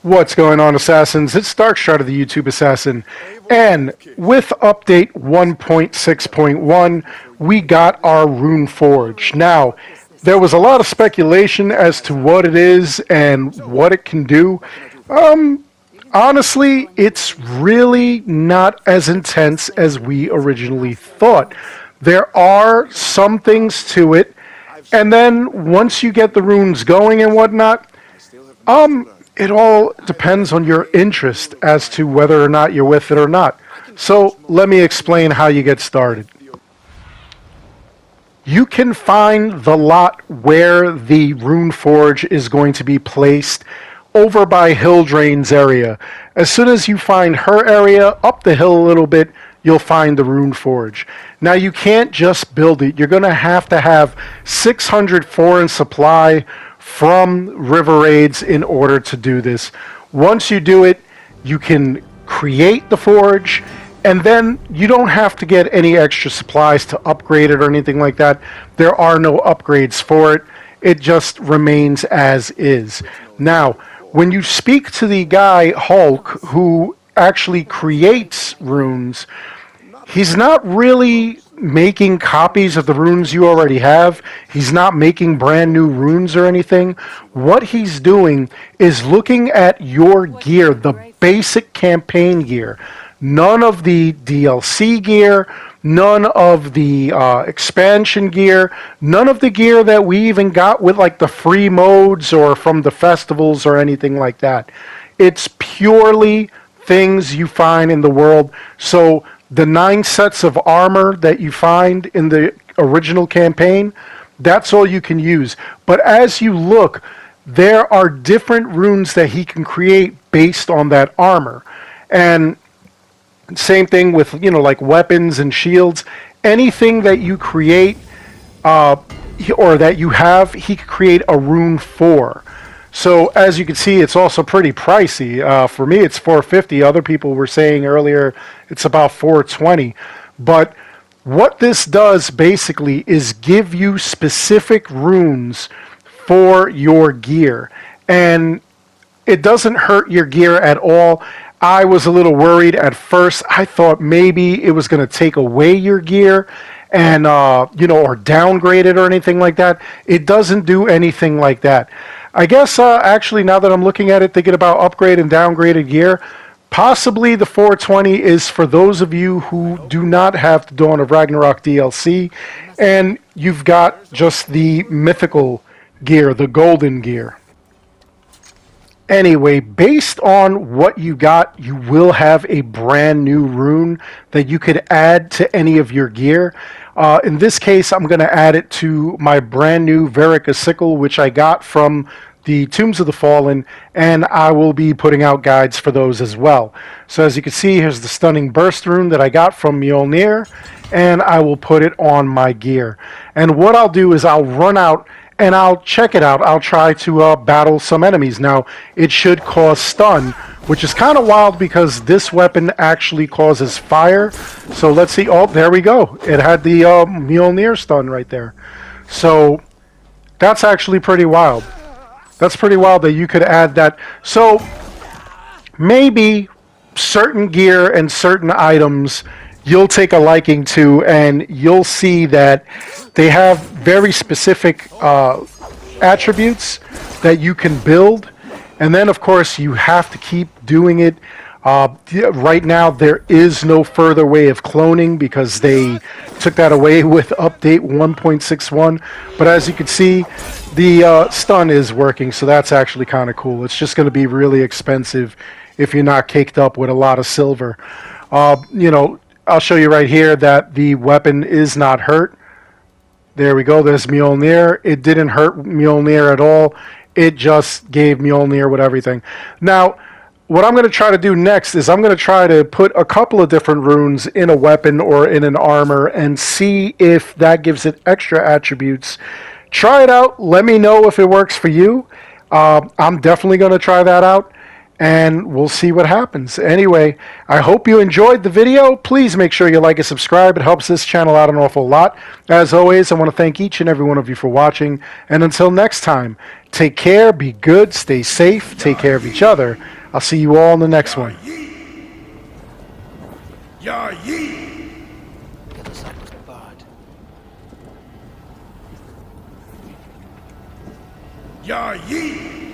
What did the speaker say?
What's going on, Assassins? It's Darkstrider, the YouTube Assassin, and with update 1.6.1, we got our Rune Forge. Now, there was a lot of speculation as to what it is and what it can do. Honestly, it's really not as intense as we originally thought. There are some things to it, and then once you get the runes going and whatnot, it all depends on your interest as to whether or not you're with it or not. So let me explain how you get started. You can find the lot where the Rune Forge is going to be placed over by Hilldrain's area. As soon as you find her area, up the hill a little bit, you'll find the Rune Forge. Now you can't just build it. You're going to have 600 foreign supply from river raids in order to do this. Once you do it, you can create the forge, and then you don't have to get any extra supplies to upgrade it or anything like that. There are no upgrades for it. It just remains as is. Now, when you speak to the guy Hulk who actually creates runes, he's not really making copies of the runes you already have. He's not making brand new runes or anything. What he's doing is looking at your gear, the basic campaign gear. None of the DLC gear, none of the expansion gear, none of the gear that we even got with like the free modes or from the festivals or anything like that. It's purely things you find in the world. So the 9 sets of armor that you find in the original campaign, that's all you can use. But as you look, there are different runes that he can create based on that armor. And same thing with, like weapons and shields. Anything that you create or that you have, he can create a rune for. So as you can see, it's also pretty pricey. For me, it's $450. Other people were saying earlier it's about $420. But what this does basically is give you specific runes for your gear. And it doesn't hurt your gear at all. I was a little worried at first. I thought maybe it was going to take away your gear and, or downgrade it or anything like that. It doesn't do anything like that. I guess, actually, now that I'm looking at it, thinking about upgrade and downgraded gear, possibly the 420 is for those of you who do not have the Dawn of Ragnarok DLC, and you've got just the mythical gear, the golden gear. Anyway, based on what you got, you will have a brand new rune that you could add to any of your gear. In this case, I'm going to add it to my brand new Verica sickle, which I got from the Tombs of the Fallen, and I will be putting out guides for those as well. So as you can see, here's the Stunning Burst rune that I got from Mjolnir, and I will put it on my gear. And what I'll do is I'll run out and I'll check it out. I'll try to battle some enemies. Now, it should cause stun, which is kind of wild because this weapon actually causes fire. So let's see. Oh, there we go. It had the Mjolnir stun right there. So that's actually pretty wild. That's pretty wild that you could add that. So maybe certain gear and certain items you'll take a liking to, and you'll see that they have very specific attributes that you can build. And then, of course, you have to keep doing it. Right now, there is no further way of cloning because they took that away with update 1.61. But as you can see, the stun is working, so that's actually kind of cool. It's just going to be really expensive if you're not caked up with a lot of silver. I'll show you right here that the weapon is not hurt. There we go. There's Mjolnir. It didn't hurt Mjolnir at all. It just gave Mjolnir with everything. Now, what I'm going to try to do next is I'm going to try to put a couple of different runes in a weapon or in an armor and see if that gives it extra attributes. Try it out. Let me know if it works for you. I'm definitely going to try that out, and we'll see what happens. Anyway, I hope you enjoyed the video. Please make sure you like and subscribe. It helps this channel out an awful lot. As always, I want to thank each and every one of you for watching. And until next time, take care, be good, stay safe, take care of each other. I'll see you all in the next Ya one. yeet. Ya yeet. The other side was barred. Ya yeet.